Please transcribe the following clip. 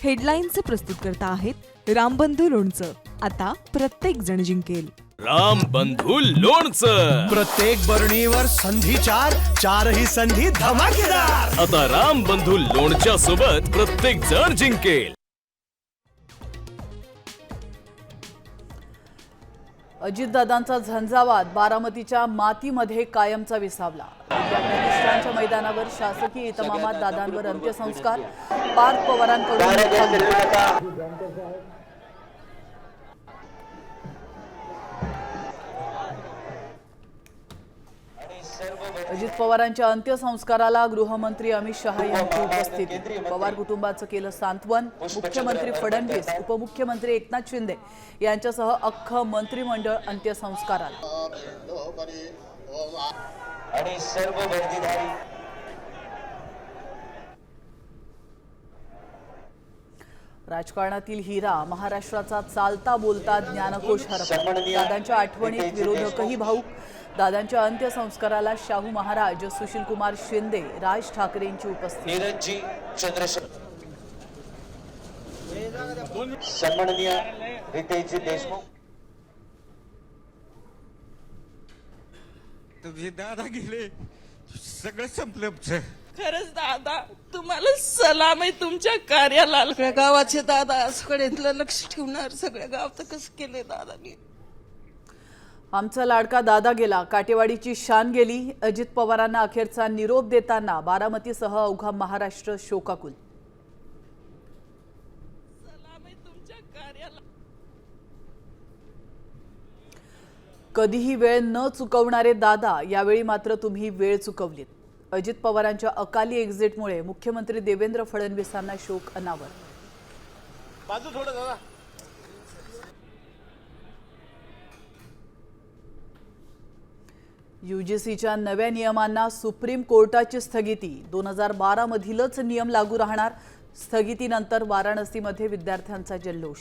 हेडलाईनचे प्रस्तुतकर्ता आहेत रामबंधू लोणचं. आता प्रत्येक जण जिंकेल. रामबंधू लोणचं. प्रत्येक बरणीवर संधी चार, चारही संधी धमाकेदार. आता रामबंधू लोणच्या सोबत प्रत्येक जण जिंकेल. अजितदादांचा झंझावात बारामतीच्या मातीमध्ये कायमचा विसावला. प्रतिष्ठानच्या मैदानावर शासकीय इतमामात दादांवर अंत्यसंस्कार. पार्थ पवारांकडून अजित पवारांच्या अंत्यसंस्काराला गृहमंत्री अमित शहा यांची उपस्थिती. पवार कुटुंबाचं केलं सांत्वन. मुख्यमंत्री फडणवीस, उपमुख्यमंत्री एकनाथ शिंदे यांच्यासह अख्खं मंत्रिमंडळ अंत्यसंस्काराला. आणि सर्व वर्दीधारी राजकारणातील हिरा, महाराष्ट्राचा चालता बोलता ज्ञानकोश हरपला. दादांच्या आठवणीत विरोधकही भाऊक. दादांच्या अंत्यसंस्काराला शाहू महाराज, सुशीलकुमार शिंदे, राज ठाकरेंची उपस्थिती. नीरजजी चंद्रशेखर, सन्माननीय रितेशजी देशमुख. तुझे दादा गेले, सगळं संपलं. खरंच दादा, तुम्हाला सलाम आहे तुमच्या कार्याला. सगळ्या गावाचे दादा सगळ्यांना लक्ष ठेवणार. सगळ्या गाव तर कसं केले दादानी. आमचा लाडका दादा गेला, काटेवाडीची शान गेली. अजित पवारांना अखेरचा निरोप देताना बारामतीसह अवघा महाराष्ट्र शोकाकुल. सलाम आहे तुमच्या कार्याला. कधीही वेळ न चुकवणारे दादा, यावेळी मात्र तुम्ही वेळ चुकवलीत. अजित पवारांच्या अकाली एक्झिटमुळे मुख्यमंत्री देवेंद्र फडणवीसांना शोक अनावर. यूजीसीच्या नव्या नियमांना सुप्रीम कोर्टाची स्थगिती. 2012 मधीलच नियम लागू राहणार. स्थगितीनंतर वाराणसीमध्ये विद्यार्थ्यांचा जल्लोष.